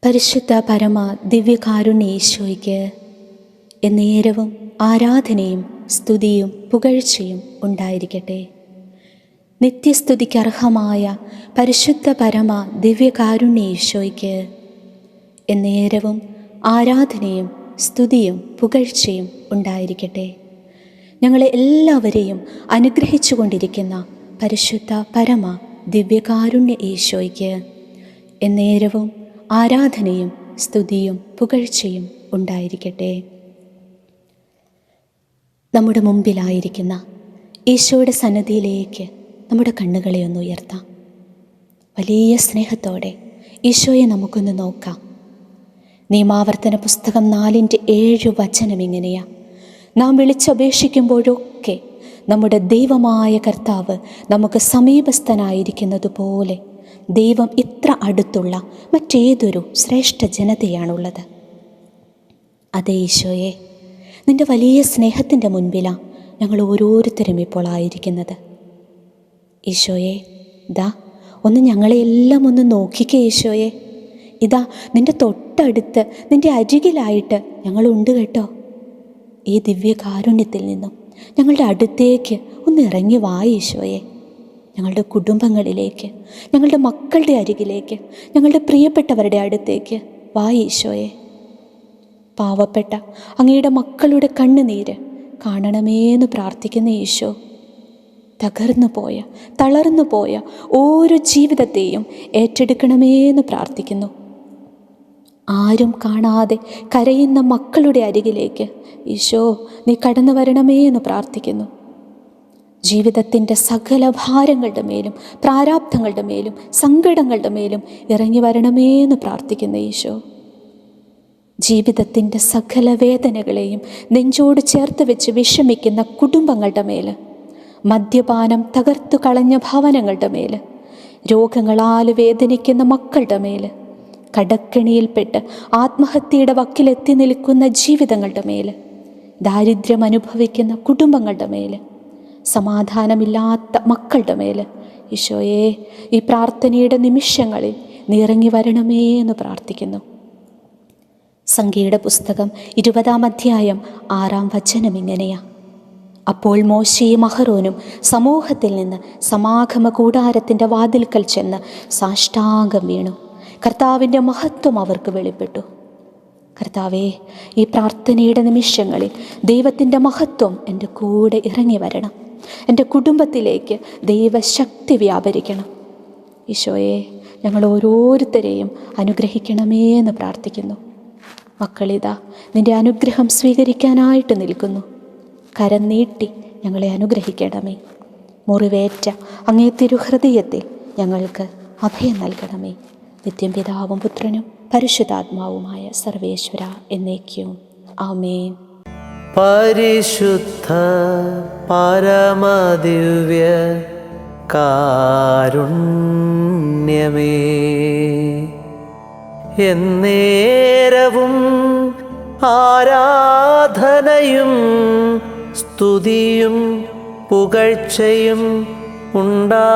പരിശുദ്ധ പരമ ദിവ്യകാരുണ്യ ഈശോയ്ക്ക് എന്നേരവും ആരാധനയും സ്തുതിയും പുകഴ്ചയും ഉണ്ടായിരിക്കട്ടെ. നിത്യസ്തുതിക്കർഹമായ പരിശുദ്ധ പരമ ദിവ്യകാരുണ്യ ഈശോയ്ക്ക് എന്നേരവും ആരാധനയും സ്തുതിയും പുകഴ്ചയും ഉണ്ടായിരിക്കട്ടെ. ഞങ്ങളെ എല്ലാവരെയും അനുഗ്രഹിച്ചു കൊണ്ടിരിക്കുന്ന പരിശുദ്ധ പരമ ദിവ്യകാരുണ്യ ഈശോയ്ക്ക് എന്നേരവും ആരാധനയും സ്തുതിയും പുകഴ്ചയും ഉണ്ടായിരിക്കട്ടെ. നമ്മുടെ മുമ്പിലായിരിക്കുന്ന ഈശോയുടെ സന്നിധിയിലേക്ക് നമ്മുടെ കണ്ണുകളെ ഒന്ന് ഉയർത്താം. വലിയ സ്നേഹത്തോടെ ഈശോയെ നമുക്കൊന്ന് നോക്കാം. നിയമാവർത്തന പുസ്തകം 4:7 വചനം ഇങ്ങനെയാ: നാം വിളിച്ചപേക്ഷിക്കുമ്പോഴൊക്കെ നമ്മുടെ ദൈവമായ കർത്താവ് നമുക്ക് സമീപസ്ഥനായിരിക്കുന്നത് പോലെ ദൈവം ഇത്ര അടുത്തുള്ള മറ്റേതൊരു ശ്രേഷ്ഠ ജനതയാണുള്ളത്. അതേ ഈശോയെ, നിൻ്റെ വലിയ സ്നേഹത്തിൻ്റെ മുൻപിലാണ് ഞങ്ങൾ ഓരോരുത്തരും ഇപ്പോൾ ആയിരിക്കുന്നത്. ഈശോയെ, ഇതാ ഒന്ന് ഞങ്ങളെയെല്ലാം ഒന്ന് നോക്കിക്കേ ഈശോയെ. ഇതാ നിൻ്റെ തൊട്ടടുത്ത്, നിൻ്റെ അരികിലായിട്ട് ഞങ്ങളുണ്ട് കേട്ടോ. ഈ ദിവ്യകാരുണ്യത്തിൽ നിന്നും ഞങ്ങളുടെ അടുത്തേക്ക് ഒന്ന് ഇറങ്ങി വാ ഈശോയെ. ഞങ്ങളുടെ കുടുംബങ്ങളിലേക്ക്, ഞങ്ങളുടെ മക്കളുടെ അരികിലേക്ക്, ഞങ്ങളുടെ പ്രിയപ്പെട്ടവരുടെ അടുത്തേക്ക് വാ ഈശോയെ. പാവപ്പെട്ട അങ്ങയുടെ മക്കളുടെ കണ്ണുനീര് കാണണമേന്ന് പ്രാർത്ഥിക്കുന്ന ഈശോ, തളർന്നു പോയ ഓരോ ജീവിതത്തെയും ഏറ്റെടുക്കണമേന്ന് പ്രാർത്ഥിക്കുന്നു. ആരും കാണാതെ കരയുന്ന മക്കളുടെ അരികിലേക്ക് ഈശോ നീ കടന്നു വരണമേ എന്ന് പ്രാർത്ഥിക്കുന്നു. ജീവിതത്തിൻ്റെ സകല ഭാരങ്ങളുടെ മേലും, പ്രാരാബ്ധങ്ങളുടെ മേലും, സങ്കടങ്ങളുടെ മേലും ഇറങ്ങി വരണമേ എന്ന് പ്രാർത്ഥിക്കുന്ന ഈശോ, ജീവിതത്തിൻ്റെ സകല വേദനകളെയും നെഞ്ചോട് ചേർത്ത് വെച്ച് വിഷമിക്കുന്ന കുടുംബങ്ങളുടെ മേൽ, മദ്യപാനം തകർത്തു കളഞ്ഞ ഭവനങ്ങളുടെ മേൽ, രോഗങ്ങളാൽ വേദനിക്കുന്ന മക്കളുടെ മേൽ, കടക്കെണിയിൽപ്പെട്ട് ആത്മഹത്യയുടെ വക്കിലെത്തി നിൽക്കുന്ന ജീവിതങ്ങളുടെ മേൽ, ദാരിദ്ര്യം അനുഭവിക്കുന്ന കുടുംബങ്ങളുടെ മേൽ, സമാധാനമില്ലാത്ത മക്കളുടെ മേൽ ഈശോയെ ഈ പ്രാർത്ഥനയുടെ നിമിഷങ്ങളിൽ നീ ഇറങ്ങി വരണമേ എന്ന് പ്രാർത്ഥിക്കുന്നു. സംഖ്യയുടെ പുസ്തകം 20-ാം അധ്യായം 6-ാം വചനം ഇങ്ങനെയാ: അപ്പോൾ മോശയും അഹറോനും സമൂഹത്തിൽ നിന്ന് സമാഗമ കൂടാരത്തിൻ്റെ വാതിൽക്കൽ ചെന്ന് സാഷ്ടാംഗം വീണു. കർത്താവിൻ്റെ മഹത്വം അവർക്ക് വെളിപ്പെട്ടു. കർത്താവേ, ഈ പ്രാർത്ഥനയുടെ നിമിഷങ്ങളിൽ ദൈവത്തിൻ്റെ മഹത്വം എൻ്റെ കൂടെ ഇറങ്ങി വരണം. എൻ്റെ കുടുംബത്തിലേക്ക് ദൈവശക്തി വ്യാപരിക്കണം. ഈശോയെ, ഞങ്ങൾ ഓരോരുത്തരെയും അനുഗ്രഹിക്കണമേ എന്ന് പ്രാർത്ഥിക്കുന്നു. മക്കളിതാ നിൻ്റെ അനുഗ്രഹം സ്വീകരിക്കാനായിട്ട് നിൽക്കുന്നു. കരം നീട്ടി ഞങ്ങളെ അനുഗ്രഹിക്കണമേ. മുറിവേറ്റ അങ്ങേ തിരുഹൃദയത്തിൽ ഞങ്ങൾക്ക് അഭയം നൽകണമേ. നിത്യം പിതാവും പുത്രനും പരിശുദ്ധാത്മാവുമായ സർവേശ്വര എന്നേക്കും ആമേൻ. പരിശുദ്ധ പരമദിവ്യ കാരുണ്യമേ, എന്നേരവും ആരാധനയും സ്തുതിയും പുകഴ്ചയും ഉണ്ടായിരിക്കട്ടെ.